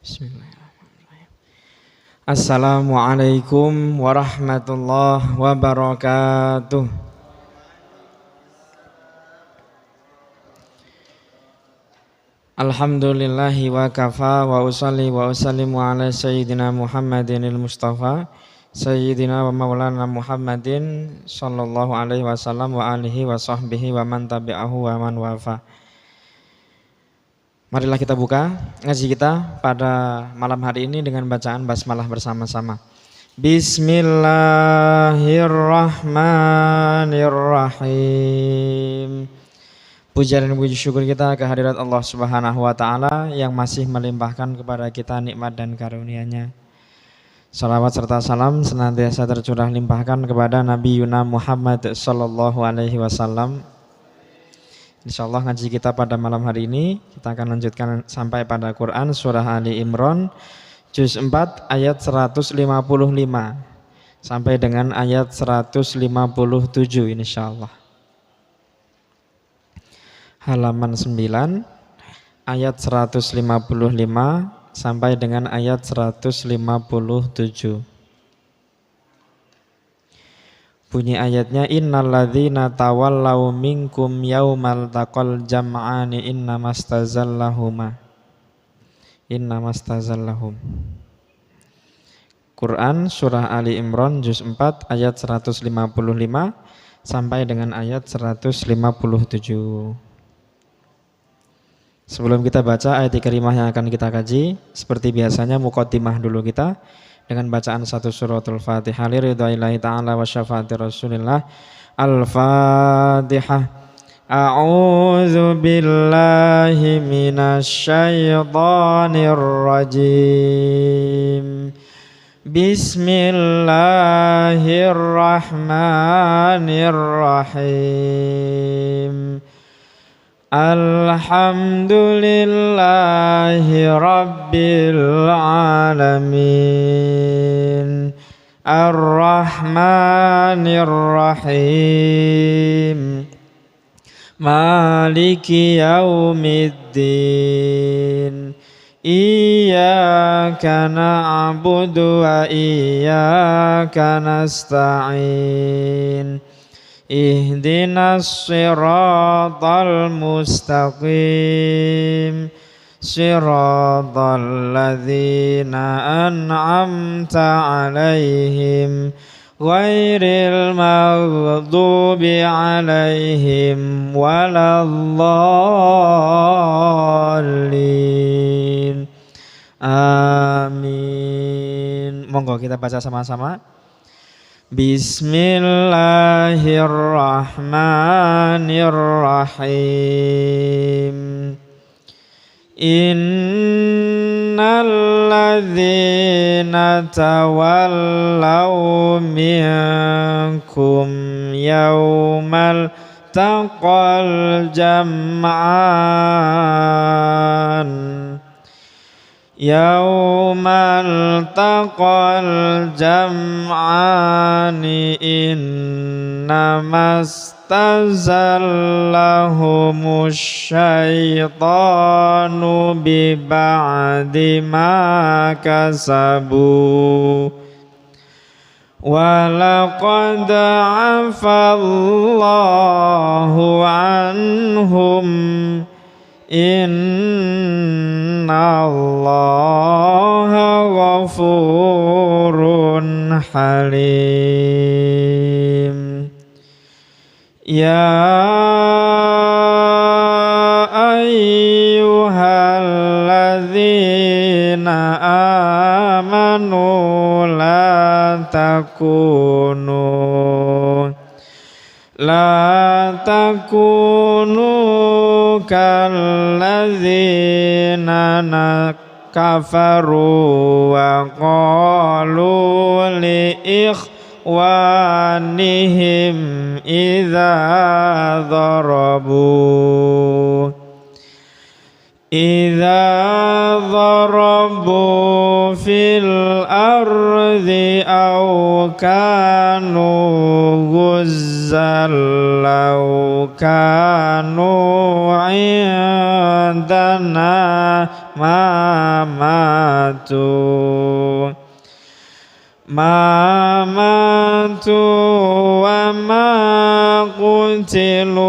Bismillahirrahmanirrahim. Assalamualaikum warahmatullahi wabarakatuh. Alhamdulillahi wa kafa wa usalli wa usallimu ala sayyidina Muhammadinil Mustafa sayyidina wa maulana Muhammadin sallallahu alaihi wasallam wa alihi wa sahbihi wa man tabi'ahu wa man wafa. Marilah kita buka ngaji kita pada malam hari ini dengan bacaan basmalah bersama-sama. Bismillahirrahmanirrahim. Puja dan puji syukur kita kehadirat Allah Subhanahu wa taala yang masih melimpahkan kepada kita nikmat dan karunia-Nya. Salawat serta salam senantiasa tercurah limpahkan kepada Nabi Yuna Muhammad sallallahu alaihi wasallam. Insyaallah ngaji kita pada malam hari ini kita akan lanjutkan sampai pada Quran surah Ali Imran juz 4 ayat 155 sampai dengan ayat 157 insyaallah. Halaman 9 ayat 155 sampai dengan ayat 157. Bunyi ayatnya innalladzina tawallaw minkum yaumal taqal jam'ani innamastazallahum. Quran surah Ali Imran juz 4 ayat 155 sampai dengan ayat 157. Sebelum kita baca ayat karimah yang akan kita kaji, seperti biasanya muqaddimah dulu kita dengan bacaan satu suratul Fatihah liridhaillahi ta'ala wa syafaati Rasulillah. Al-Fatihah. A'udzu billahi minasyaitonir rajim. Bismillahirrahmanirrahim. Alhamdulillahi rabbil alamin. Ar-Rahmanir Rahim. Maliki yaumiddin. Iyyaka na'budu wa iyyaka nasta'in. Ihdinas siratal mustaqim. Siratal ladzina an'amta 'alaihim ghairil maghdubi 'alaihim waladdallin. Amin. Monggo kita baca sama-sama. Bismillahirrahmanirrahim. Innalladzina tawallaw minkum yaumal taqal jam'an. Yaumal taqal jam'ani innamastazallahumush syaitanu biba'di ma kasabu walaqad afallahu anhum innallaha ghafurun halim. Ya ayyuhalladzina amanu la takunu kalladzina kafaru wa qalu li ikhwanihim idza darabu fil ardi aw kanu ghuzzal law kanu indana ma ma matu wa ma qutilu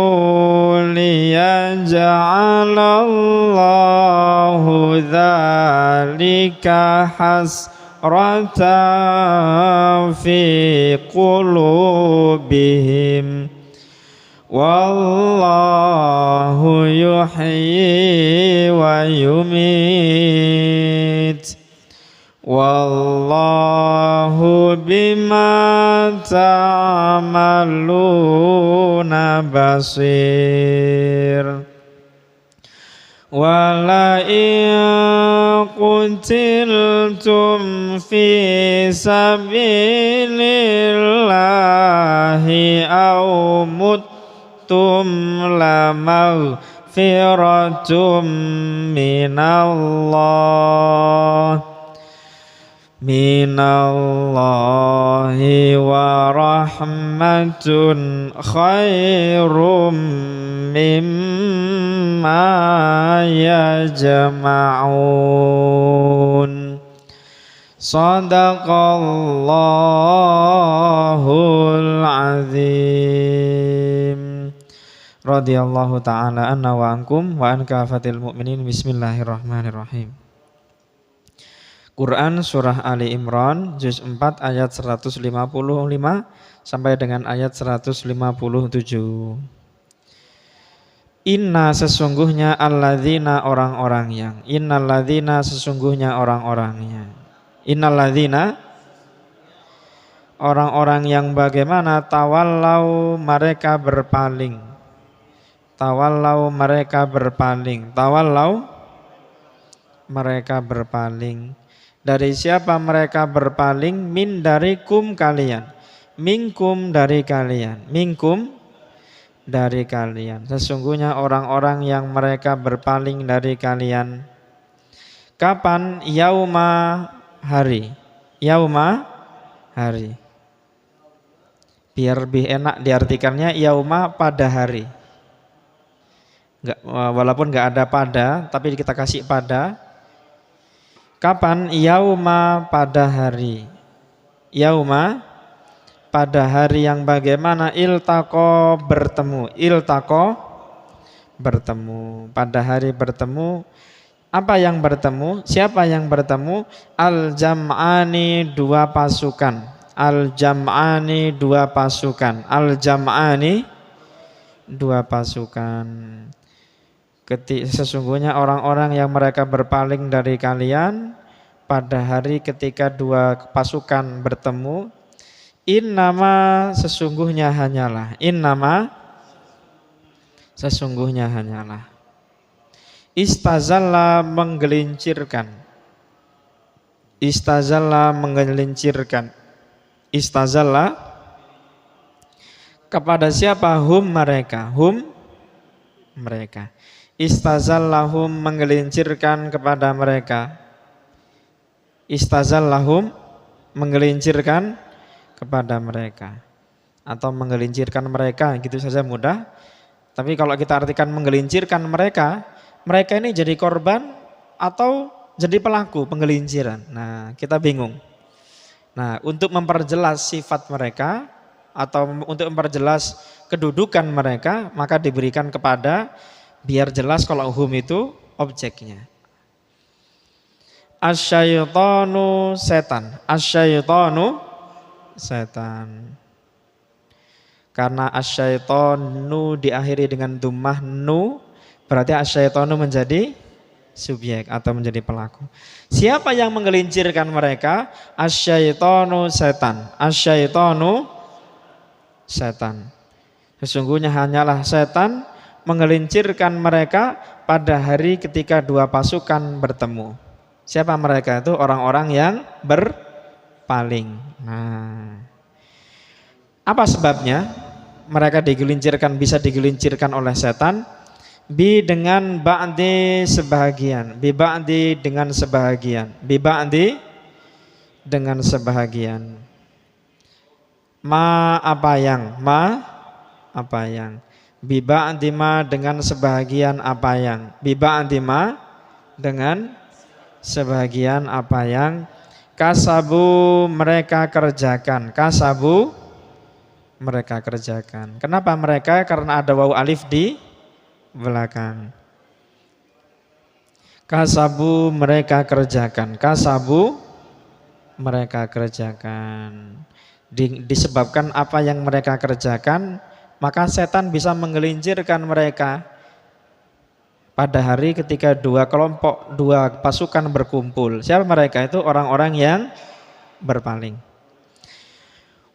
liyaj'alallahu dzalika hasratan fi qulubihim wallahu yuhyi wa yumit wallahu bima ta'maluna basir wala in qutiltum fi sabilillahi aw muttum la maghfiratum minallahi wa rahmatun khairum mimma yajma'un. Sadaqallahul azim. Radhiyallahu ta'ala anna wa ankum wa an kafatil mu'minin. Bismillahirrahmanirrahim. Quran Surah Ali Imran Juz 4 ayat 155 sampai dengan ayat 157. Inna sesungguhnya alladzina orang-orang yang innalladzina sesungguhnya orang-orangnya innalladzina orang-orang yang bagaimana tawallau mereka berpaling dari siapa mereka berpaling? Min darikum kalian, minkum dari kalian, minkum dari kalian. Sesungguhnya orang-orang yang mereka berpaling dari kalian. Kapan? Yauma hari. Yauma hari. Biar lebih enak diartikannya yauma pada hari. Walaupun enggak ada pada, tapi kita kasih pada. Kapan? Yauma pada hari. Yauma pada hari yang bagaimana? Iltaqo bertemu. Iltaqo bertemu. Pada hari bertemu. Apa yang bertemu? Siapa yang bertemu? Al-jam'ani dua pasukan. Al-jam'ani dua pasukan. Al-jam'ani dua pasukan. Sesungguhnya orang-orang yang mereka berpaling dari kalian pada hari ketika dua pasukan bertemu. Innama sesungguhnya hanyalah. Innama sesungguhnya hanyalah. Istazalla menggelincirkan. Istazalla menggelincirkan. Istazalla kepada siapa? Hum mereka. Hum mereka. Istazallahum menggelincirkan kepada mereka. Istazallahum menggelincirkan kepada mereka. Atau menggelincirkan mereka, gitu saja mudah. Tapi kalau kita artikan menggelincirkan mereka, mereka ini jadi korban atau jadi pelaku penggelinciran. Nah, kita bingung. Nah, untuk memperjelas sifat mereka atau untuk memperjelas kedudukan mereka, maka diberikan kepada biar jelas kalau hum itu objeknya. Asyaitonu setan. Asyaitonu setan. Karena asyaitonu diakhiri dengan dhammah nu, berarti asyaitonu menjadi subjek atau menjadi pelaku. Siapa yang menggelincirkan mereka? Asyaitonu setan. Asyaitonu setan. Sesungguhnya hanyalah setan menggelincirkan mereka pada hari ketika dua pasukan bertemu. Siapa mereka itu? Orang-orang yang berpaling. Nah, apa sebabnya mereka digelincirkan, bisa digelincirkan oleh setan? Bi dengan ba'di sebahagian. Bi ba'di dengan sebahagian. Bi ba'di dengan sebahagian. Ma apa yang? Ma apa yang? Biba antima dengan sebahagian apa yang? Biba antima dengan sebagian apa yang kasabu mereka kerjakan. Kasabu mereka kerjakan. Kenapa mereka? Karena ada wawu alif di belakang. Kasabu mereka kerjakan. Kasabu mereka kerjakan. Disebabkan apa yang mereka kerjakan, maka setan bisa menggelincirkan mereka pada hari ketika dua kelompok, dua pasukan berkumpul. Siapa mereka? Itu orang-orang yang berpaling.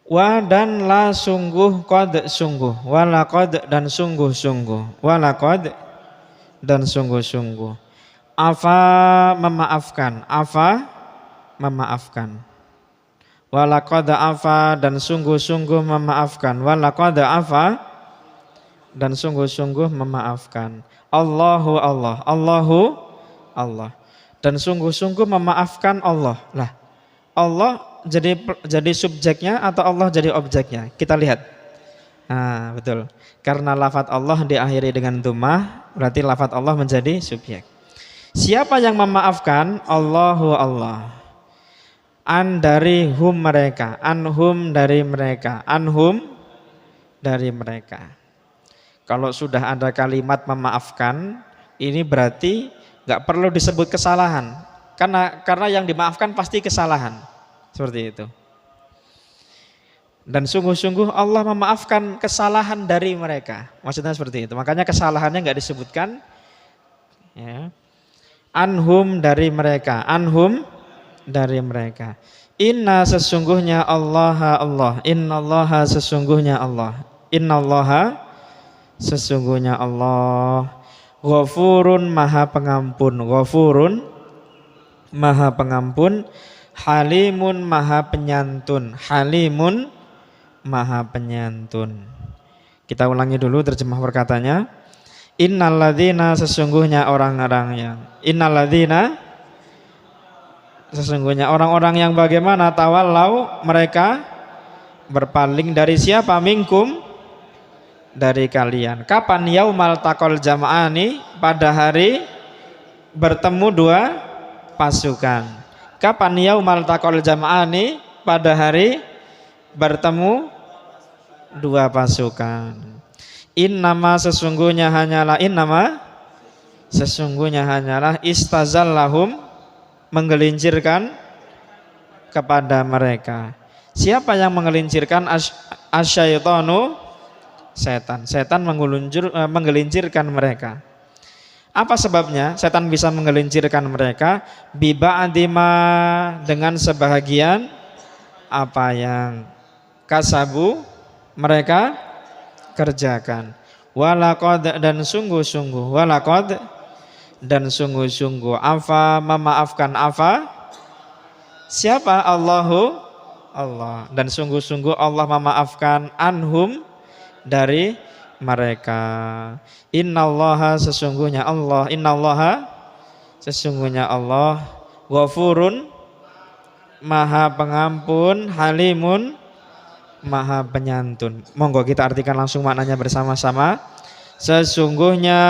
Wa dan la sungguh, qad sungguh, wala qad dan sungguh-sungguh, wala qad dan sungguh-sungguh. Afa memaafkan, afa memaafkan. Wala qad afa dan sungguh-sungguh memaafkan, wala qad afa dan sungguh-sungguh memaafkan. Allahu Allah, Allahu Allah. Dan sungguh-sungguh memaafkan Allah. Lah, Allah jadi subjeknya atau Allah jadi objeknya? Kita lihat. Nah, betul. Karena lafadz Allah diakhiri dengan dhammah, berarti lafadz Allah menjadi subjek. Siapa yang memaafkan? Allahu Allah. An dari hum mereka, anhum dari mereka, anhum dari mereka. Kalau sudah ada kalimat memaafkan, ini berarti nggak perlu disebut kesalahan, karena yang dimaafkan pasti kesalahan, seperti itu. Dan sungguh-sungguh Allah memaafkan kesalahan dari mereka, maksudnya seperti itu. Makanya kesalahannya nggak disebutkan. Ya. Anhum dari mereka, anhum dari mereka. Inna sesungguhnya Allah, Allah. Innallaha sesungguhnya Allah. Innallaha sesungguhnya Allah. Ghafurun maha pengampun. Ghafurun maha pengampun. Halimun maha penyantun. Halimun maha penyantun. Kita ulangi dulu terjemah perkataannya. Innalladzina sesungguhnya orang-orang yang, innalladzina sesungguhnya orang-orang yang bagaimana? Tawallau mereka berpaling dari siapa? Minkum dari kalian. Kapan? Yaumal taqal jama'ani, pada hari bertemu dua pasukan. Kapan? Yaumal taqal jama'ani, pada hari bertemu dua pasukan. Innama sesungguhnya hanyalah, innama sesungguhnya hanyalah istazallahum menggelincirkan kepada mereka. Siapa yang menggelincirkan? Asyaitonu, setan. Setan menggelincirkan mereka. Apa sebabnya setan bisa menggelincirkan mereka? Biba'dima, dengan sebahagian apa yang kasabu mereka kerjakan. Walaqad dan sungguh-sungguh, walaqad dan sungguh-sungguh, afa memaafkan, afa siapa? Allahu Allah. Dan sungguh-sungguh Allah memaafkan anhum dari mereka. Innallaha sesungguhnya Allah, innallaha sesungguhnya Allah, ghafurun maha pengampun, halimun maha penyantun. Monggo kita artikan langsung maknanya bersama-sama. Sesungguhnya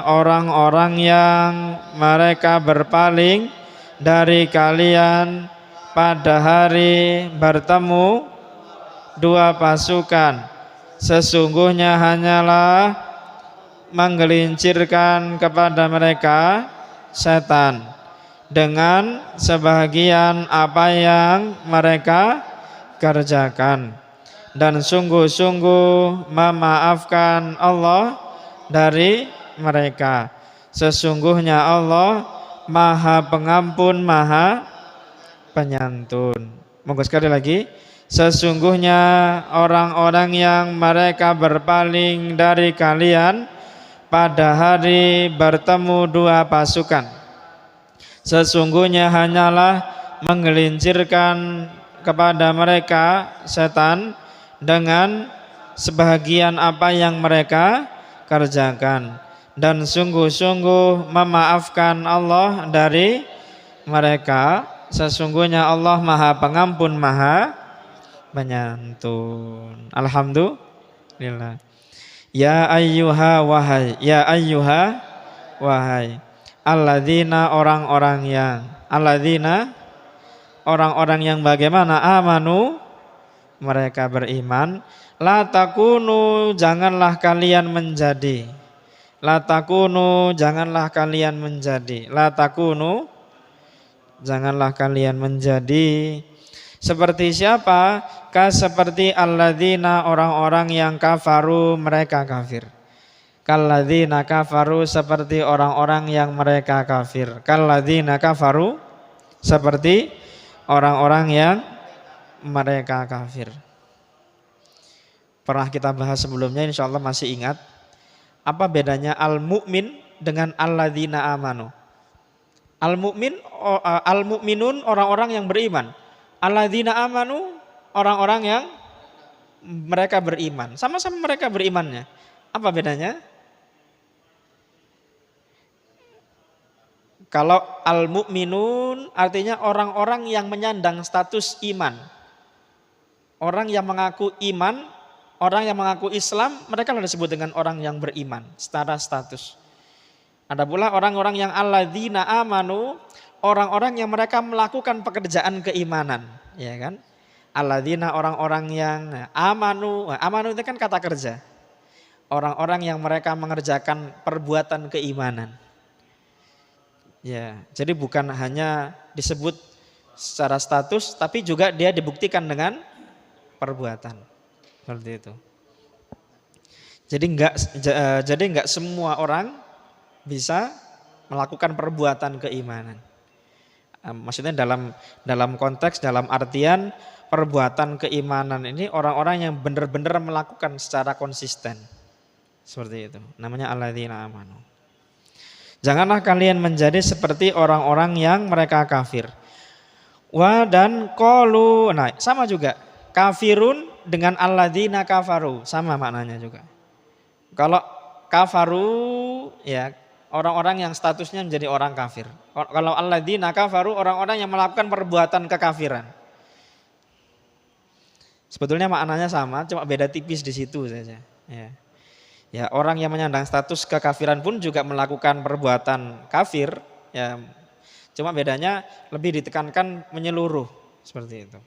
orang-orang yang mereka berpaling dari kalian pada hari bertemu dua pasukan, sesungguhnya hanyalah menggelincirkan kepada mereka setan dengan sebahagian apa yang mereka kerjakan. Dan sungguh-sungguh memaafkan Allah dari mereka. Sesungguhnya Allah maha pengampun, maha penyantun. Monggo sekali lagi. Sesungguhnya orang-orang yang mereka berpaling dari kalian pada hari bertemu dua pasukan, sesungguhnya hanyalah menggelincirkan kepada mereka setan dengan sebahagian apa yang mereka kerjakan. Dan sungguh-sungguh memaafkan Allah dari mereka. Sesungguhnya Allah maha pengampun, maha penyantun. Alhamdulillah. Ya ayyuha wahai, ya ayyuha wahai, alladzina orang-orang yang, alladzina orang-orang yang bagaimana amanu mereka beriman, la takunu janganlah kalian menjadi, la takunu janganlah kalian menjadi, la takunu janganlah kalian menjadi seperti siapa? Seperti alladzina orang-orang yang kafaru mereka kafir. Kalladzina kafaru seperti orang-orang yang mereka kafir. Kalladzina kafaru seperti orang-orang yang mereka kafir. Pernah kita bahas sebelumnya, insya Allah masih ingat. Apa bedanya al-mu'min dengan alladzina amanu? Al-mu'minun orang-orang yang beriman. Alladzina amanu orang-orang yang mereka beriman. Sama-sama mereka berimannya. Apa bedanya? Kalau al-mu'minun artinya orang-orang yang menyandang status iman. Orang yang mengaku iman, orang yang mengaku Islam, mereka disebut dengan orang yang beriman secara status. Ada pula orang-orang yang alladzina amanu, orang-orang yang mereka melakukan pekerjaan keimanan, ya kan? Alladzina orang-orang yang amanu, amanu itu kan kata kerja. Orang-orang yang mereka mengerjakan perbuatan keimanan. Ya, jadi bukan hanya disebut secara status, tapi juga dia dibuktikan dengan perbuatan. Seperti itu. Jadi enggak semua orang bisa melakukan perbuatan keimanan. Maksudnya dalam konteks, dalam artian perbuatan keimanan ini orang-orang yang benar-benar melakukan secara konsisten. Seperti itu. Namanya alladzina amanu. Janganlah kalian menjadi seperti orang-orang yang mereka kafir. Dan qalu, nah sama juga. Kafirun dengan alladzina kafaru, sama maknanya juga. Kalau kafaru ya orang-orang yang statusnya menjadi orang kafir. Kalau alladzina kafaru orang-orang yang melakukan perbuatan kekafiran. Sebetulnya maknanya sama, cuma beda tipis di situ saja. Ya, orang yang menyandang status kekafiran pun juga melakukan perbuatan kafir. Ya, cuma bedanya lebih ditekankan menyeluruh seperti itu.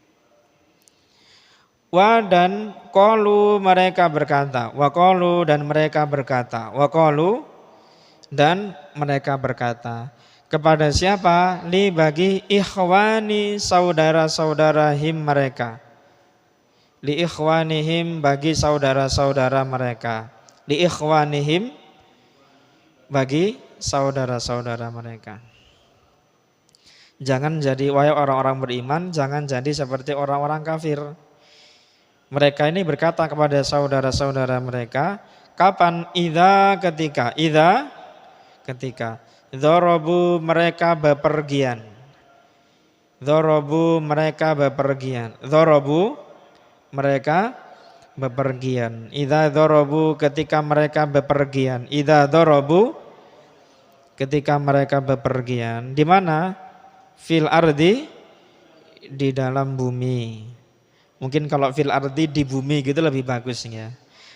Dan qalu mereka berkata, wa qalu dan mereka berkata, wa qalu dan mereka berkata kepada siapa? Bagi ikhwani saudara-saudarahim mereka. Li ikhwanihim bagi saudara-saudara mereka. Li ikhwanihim bagi saudara-saudara mereka. Jangan jadi wahai orang-orang beriman, jangan jadi seperti orang-orang kafir. Mereka ini berkata kepada saudara-saudara mereka, kapan? Ketika dzarabu mereka bepergian. Dzarabu mereka bepergian. Dzarabu mereka bepergian. Idza dzarabu ketika mereka bepergian. Idza dzarabu ketika mereka bepergian. Di mana? Fil ardi di dalam bumi. Mungkin kalau fil ardi di bumi gitu lebih bagus ya.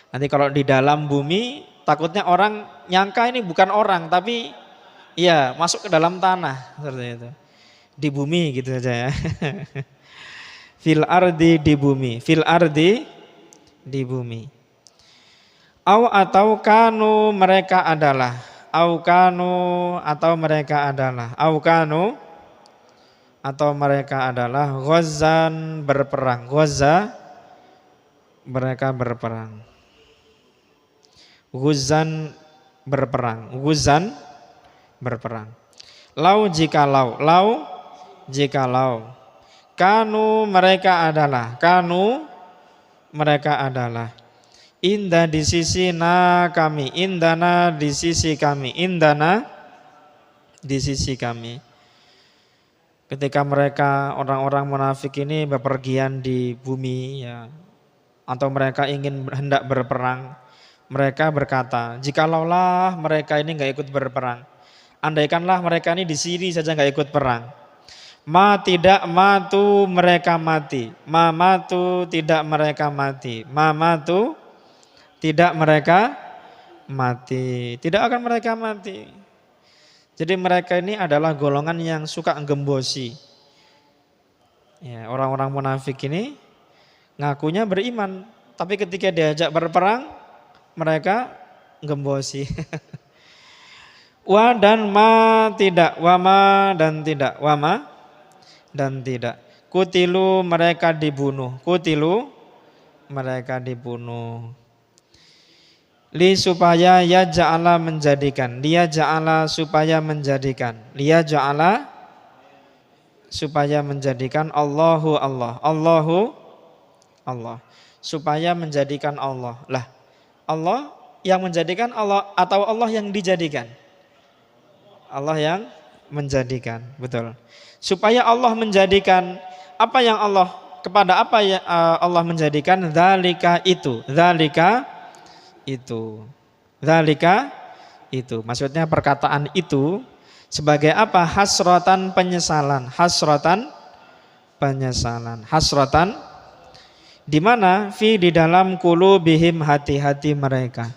Nanti kalau di dalam bumi takutnya orang nyangka ini bukan orang tapi ya masuk ke dalam tanah seperti itu. Di bumi gitu saja ya. Fil ardi di bumi, fil ardi di bumi. Atau kanu mereka adalah, atau mereka adalah ghazan berperang. Ghaza mereka berperang. Ghuzan berperang. Ghuzan berperang. Jikalau kanu mereka adalah indah di sisi kami, indana di sisi kami, indana di sisi kami. Ketika mereka orang-orang munafik ini bepergian di bumi ya, atau mereka hendak berperang, mereka berkata, jikalaulah mereka ini nggak ikut berperang, andaikanlah mereka ini di sini saja nggak ikut perang, tidak matu mereka mati, matu tidak mereka mati, matu tidak mereka mati, tidak akan mereka mati. Jadi mereka ini adalah golongan yang suka gembosi. Ya, orang-orang munafik ini ngakunya beriman, tapi ketika diajak berperang mereka gembosi. Wa dan ma tidak, wa ma dan tidak, wa ma dan tidak. Kutilu mereka dibunuh, kutilu mereka dibunuh. Li supaya ya ja'ala menjadikan, dia ja'ala supaya menjadikan, dia ja'ala supaya menjadikan Allahu Allah, Allahu Allah, supaya menjadikan Allah. Lah, Allah yang menjadikan Allah atau Allah yang dijadikan? Allah yang menjadikan, betul. Supaya Allah menjadikan apa yang Allah, kepada apa yang Allah menjadikan, dzalika itu, dzalika itu, dzalika itu. Maksudnya perkataan itu sebagai apa? Hasratan penyesalan, hasratan penyesalan, hasratan di mana? Fi di dalam qulubihim hati-hati mereka,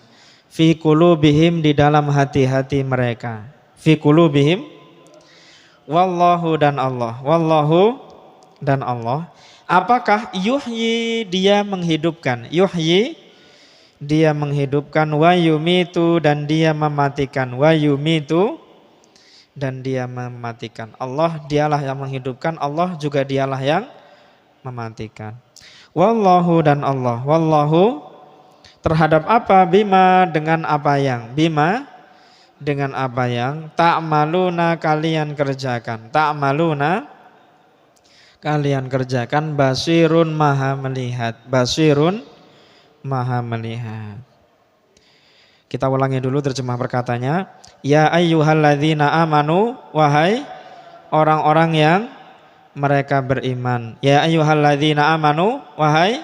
fi qulubihim di dalam hati-hati mereka. Fi qulubihim, wallahu dan Allah, wallahu dan Allah. Apakah yuhyi dia menghidupkan, yuhyi dia menghidupkan, wa yumitu dan dia mematikan, wa yumitu dan dia mematikan. Allah dialah yang menghidupkan, Allah juga dialah yang mematikan. Wallahu dan Allah, wallahu terhadap apa? Bima dengan apa yang, bima dengan apa yang ta'maluna kalian kerjakan, ta'maluna kalian kerjakan, basirun maha melihat, basirun maha melihat. Kita ulangi dulu terjemah perkataannya. Ya ayyuhalladzina amanu, wahai orang-orang yang mereka beriman. Ya ayyuhalladzina amanu, wahai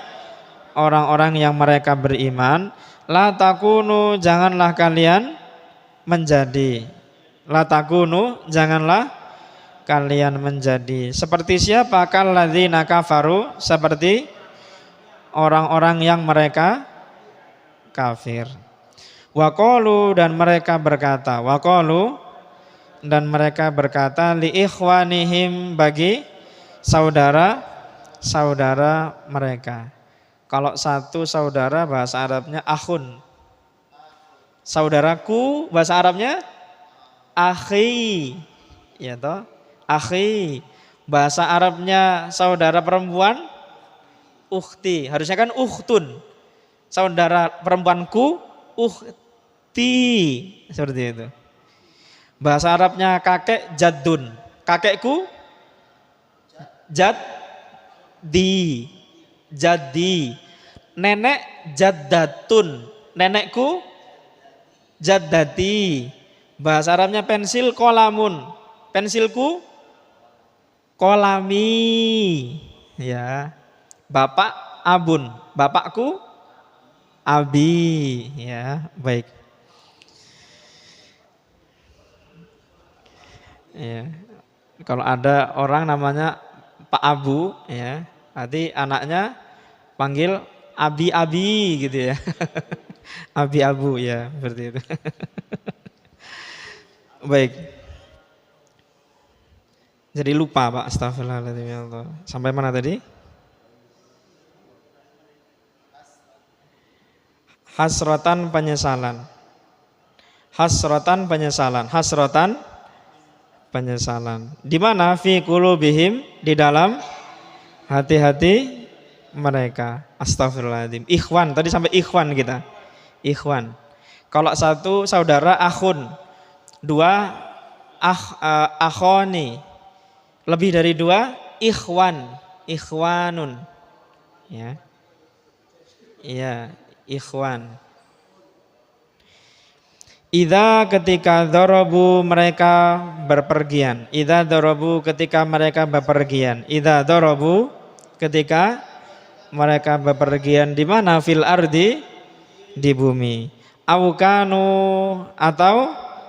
orang-orang yang mereka beriman. La takunu, janganlah kalian menjadi, la takunu janganlah kalian menjadi seperti siapa? Kalladzina kafaru, seperti orang-orang yang mereka kafir. Wa qalu dan mereka berkata, wa qalu dan mereka berkata li ikhwanihim bagi saudara-saudara mereka. Kalau satu saudara bahasa Arabnya akhun. Saudaraku bahasa Arabnya akhi, ya toh, akhi. Bahasa Arabnya saudara perempuan ukhti, harusnya kan ukhtun. Saudara perempuanku ukhti, seperti itu. Bahasa Arabnya kakek jaddun, kakekku jaddi, jaddi. Nenek jaddatun, nenekku jaddati. Bahasa Arabnya pensil kolamun, pensilku kolami, ya. Bapak abun, bapakku abi, ya. Baik, ya. Kalau ada orang namanya Pak Abu, ya, nanti anaknya panggil abi-abi gitu ya. Abi Abu, ya, seperti itu. Baik. Jadi lupa Pak, astagfirullahaladzim. Sampai mana tadi? Hasratan penyesalan. Hasratan penyesalan. Hasratan penyesalan. Di mana? Fi qulubihim, di dalam hati-hati mereka. Astagfirullahaladzim. Ikhwan, tadi sampai ikhwan kita. Ikhwan. Kalau satu saudara akhun, dua akhoni, lebih dari dua ikhwan, ikhwanun, ya, iya, ikhwan. Idza ketika darabu mereka berpergian, idza darabu ketika mereka bepergian, idza darabu ketika mereka bepergian di mana? Fil ardi, di bumi. Awkanu atau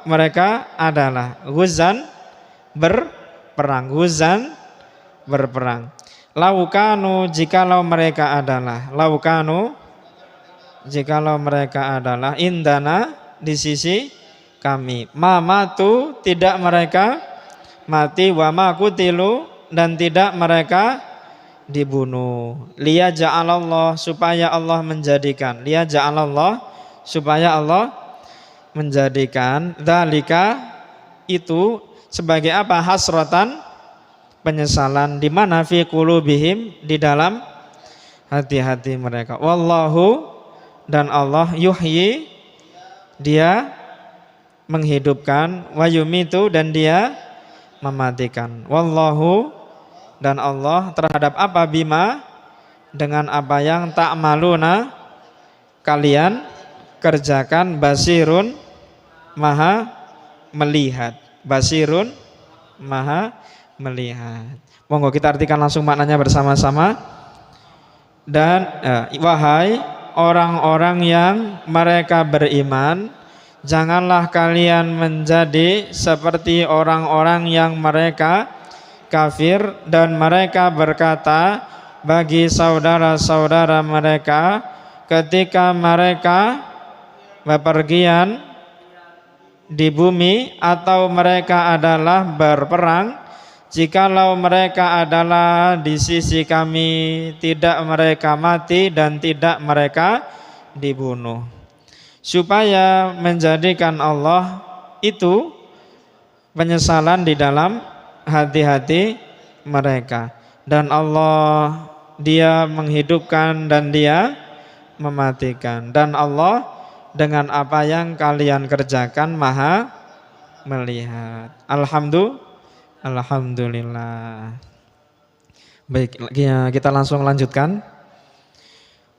mereka adalah ghuzan berperang, ghuzan berperang. Laukanu jikalau mereka adalah, laukanu jikalau mereka adalah indana di sisi kami. Mamatu tidak mereka mati, wa ma kutilu dan tidak mereka dibunuh. Liya ja'alallah supaya Allah menjadikan. Liya ja'alallah supaya Allah menjadikan dzalika itu sebagai apa? Hasratan penyesalan di mana fi qulubihim di dalam hati-hati mereka. Wallahu dan Allah yuhyi dia menghidupkan, wa yumitu dan dia mematikan. Wallahu dan Allah terhadap apa bima dengan apa yang ta'maluna kalian kerjakan basirun maha melihat. Basirun maha melihat. Monggo kita artikan langsung maknanya bersama-sama. Dan wahai orang-orang yang mereka beriman, janganlah kalian menjadi seperti orang-orang yang mereka kafir dan mereka berkata bagi saudara-saudara mereka ketika mereka bepergian di bumi atau mereka adalah berperang, jikalau mereka adalah di sisi kami tidak mereka mati dan tidak mereka dibunuh, supaya menjadikan Allah itu penyesalan di dalam hati-hati mereka. Dan Allah dia menghidupkan dan dia mematikan. Dan Allah dengan apa yang kalian kerjakan maha melihat. Alhamdulillah. Baik, kita langsung lanjutkan.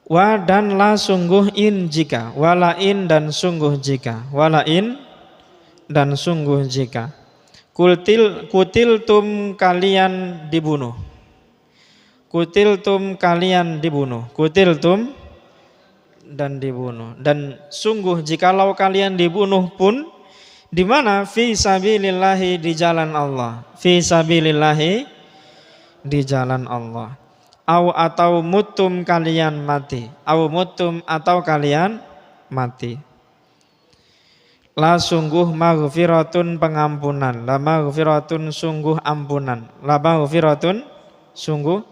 Wa dan la sungguh in jika, wala in dan sungguh jika, wala in dan sungguh jika. Kutiltum kalian dibunuh. Kutiltum kalian dibunuh. Kutiltum dan dibunuh. Dan sungguh jikalau kalian dibunuh pun di mana? Fi sabilillahi di jalan Allah. Fi sabilillahi di jalan Allah. Atau mutum kalian mati. Au mutum atau kalian mati. La sungguh maghfiratun pengampunan. La maghfiratun sungguh ampunan. La maghfiratun sungguh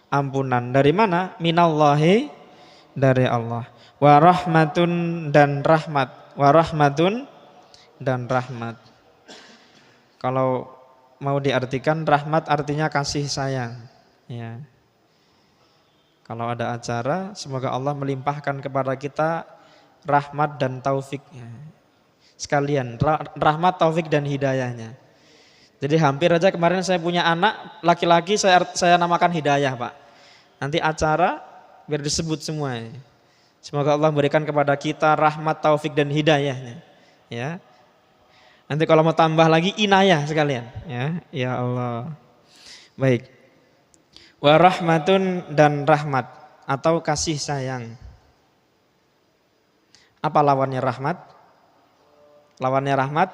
ampunan. Dari mana? Minallahi dari Allah. Wa rahmatun dan rahmat. Wa rahmatun dan rahmat. Kalau mau diartikan rahmat artinya kasih sayang. Ya. Kalau ada acara, semoga Allah melimpahkan kepada kita rahmat dan taufik. Sekalian, rahmat, taufik dan hidayahnya. Jadi hampir aja kemarin saya punya anak laki-laki saya namakan hidayah, Pak. Nanti acara biar disebut semua. Semoga Allah memberikan kepada kita rahmat, taufik dan hidayahnya. Ya. Nanti kalau mau tambah lagi inayah sekalian. Ya Allah. Baik. Wa rahmatun dan rahmat atau kasih sayang. Apa lawannya rahmat? Lawannya rahmat,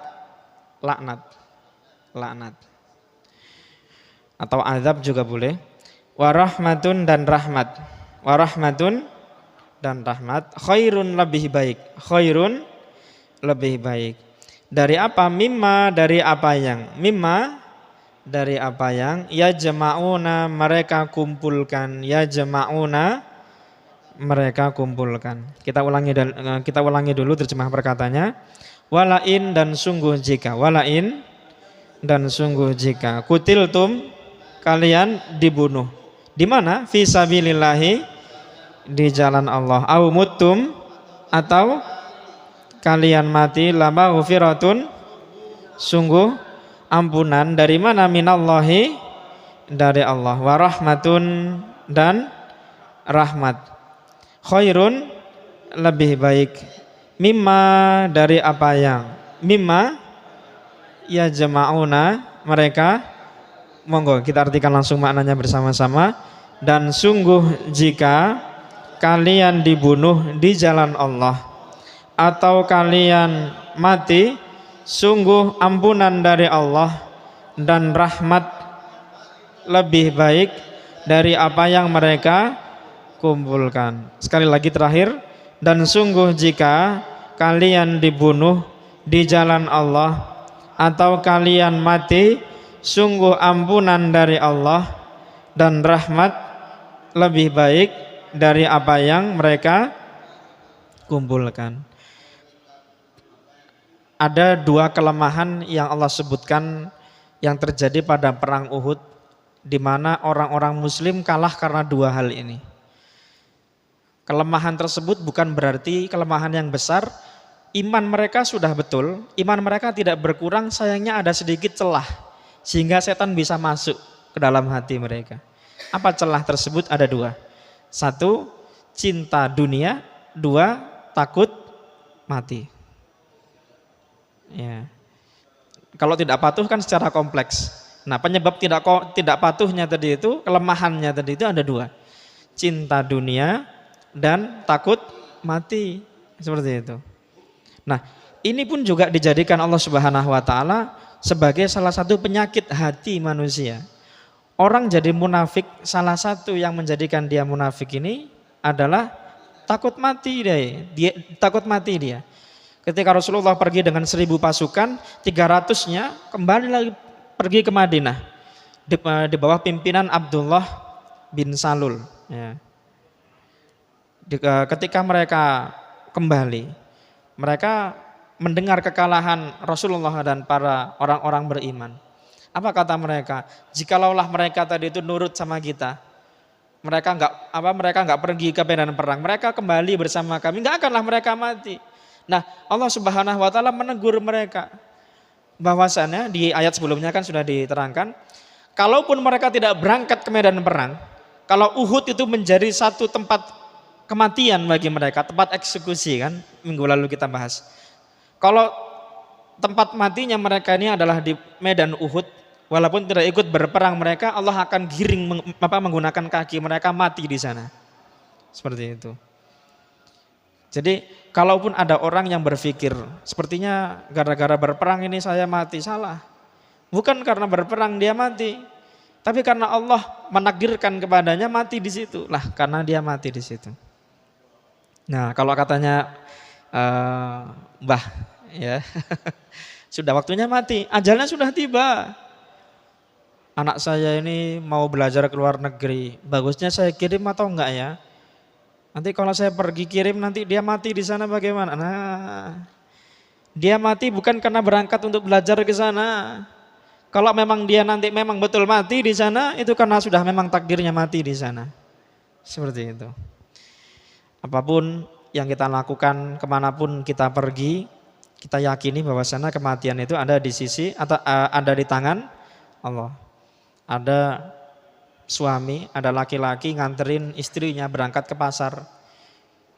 laknat. Laknat. Atau azab juga boleh. Wa rahmatun dan rahmat. Wa rahmatun dan rahmat. Khairun lebih baik. Khairun lebih baik. Dari apa? Mimma dari apa yang. Mimma dari apa yang. Ya jama'una mereka kumpulkan. Ya jama'una mereka kumpulkan. Kita ulangi dulu terjemah perkataannya. Walain dan sungguh jika. Walain dan sungguh jika. Kutiltum kalian dibunuh. Di mana? Fi sabilillahi di jalan Allah. Au mutum atau kalian mati. Lama ghufiratun sungguh ampunan dari mana? Minallahi dari Allah. Wa rahmatun dan rahmat. Khairun lebih baik. Mimma dari apa yang. Mimma ya jama'una mereka. Monggo kita artikan langsung maknanya bersama-sama. Dan sungguh jika kalian dibunuh di jalan Allah atau kalian mati, sungguh ampunan dari Allah dan rahmat lebih baik dari apa yang mereka kumpulkan. Sekali lagi terakhir, dan sungguh jika kalian dibunuh di jalan Allah, atau kalian mati, sungguh ampunan dari Allah dan rahmat lebih baik dari apa yang mereka kumpulkan. Ada dua kelemahan yang Allah sebutkan yang terjadi pada perang Uhud, di mana orang-orang muslim kalah karena dua hal ini. Kelemahan tersebut bukan berarti kelemahan yang besar. Iman mereka sudah betul, iman mereka tidak berkurang, sayangnya ada sedikit celah sehingga setan bisa masuk ke dalam hati mereka. Apa celah tersebut? Ada dua. Satu, cinta dunia. Dua, takut mati. Ya. Kalau tidak patuh kan secara kompleks. Nah, penyebab tidak patuhnya tadi itu, kelemahannya tadi itu ada dua. Cinta dunia dan takut mati. Seperti itu. Nah, ini pun juga dijadikan Allah Subhanahu wa taala sebagai salah satu penyakit hati manusia. Orang jadi munafik, salah satu yang menjadikan dia munafik ini adalah takut mati dia takut mati dia. Ketika Rasulullah pergi dengan 1000 pasukan, 300-nya kembali lagi pergi ke Madinah di bawah pimpinan Abdullah bin Salul. Ya. Ketika mereka kembali, mereka mendengar kekalahan Rasulullah dan para orang-orang beriman. Apa kata mereka? Jikalaulah mereka tadi itu nurut sama kita, mereka nggak pergi ke medan perang, mereka kembali bersama kami, nggak akanlah mereka mati. Nah, Allah Subhanahu wa taala menegur mereka bahwasannya di ayat sebelumnya kan sudah diterangkan, kalaupun mereka tidak berangkat ke medan perang, kalau Uhud itu menjadi satu tempat kematian bagi mereka, tempat eksekusi kan, minggu lalu kita bahas. Kalau tempat matinya mereka ini adalah di medan Uhud, walaupun tidak ikut berperang mereka, Allah akan giring menggunakan kaki mereka mati di sana. Seperti itu. Jadi kalaupun ada orang yang berpikir sepertinya gara-gara berperang ini saya mati, salah. Bukan karena berperang dia mati, tapi karena Allah menakdirkan kepadanya mati di situ. Lah, karena dia mati di situ. Nah, kalau katanya Mbah ya sudah waktunya mati, ajalnya sudah tiba. Anak saya ini mau belajar ke luar negeri, bagusnya saya kirim atau enggak ya? Nanti kalau saya pergi kirim nanti dia mati di sana bagaimana? Nah, dia mati bukan karena berangkat untuk belajar ke sana. Kalau memang dia nanti memang betul mati di sana, itu karena sudah memang takdirnya mati di sana. Seperti itu. Apapun yang kita lakukan, kemanapun kita pergi, kita yakini bahwasanya kematian itu ada di sisi atau ada di tangan Allah. Ada suami, ada laki-laki nganterin istrinya berangkat ke pasar.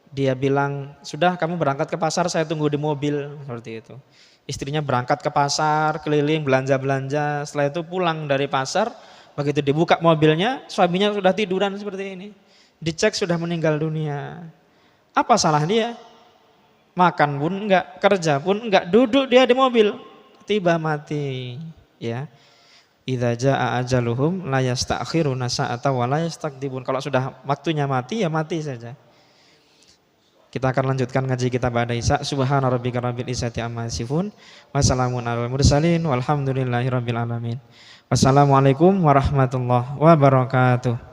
Dia bilang, sudah kamu berangkat ke pasar, saya tunggu di mobil. Seperti itu. Istrinya berangkat ke pasar, keliling, belanja-belanja. Setelah itu pulang dari pasar, begitu dibuka mobilnya, suaminya sudah tiduran seperti ini. Dicek sudah meninggal dunia. Apa salah dia? Makan pun enggak, kerja pun enggak, duduk dia di mobil, tiba mati. Ya. Idza jaa ajaluhum la yasta'khiruna sa'atan wa la yastaqdimun. Kalau sudah waktunya mati ya mati saja. Kita akan lanjutkan ngaji kita pada Isya. Subhana rabbika rabbil izzati amma yasifun. Wassalamun alal mursalin walhamdulillahi rabbil alamin. Wassalamualaikum warahmatullahi wabarakatuh.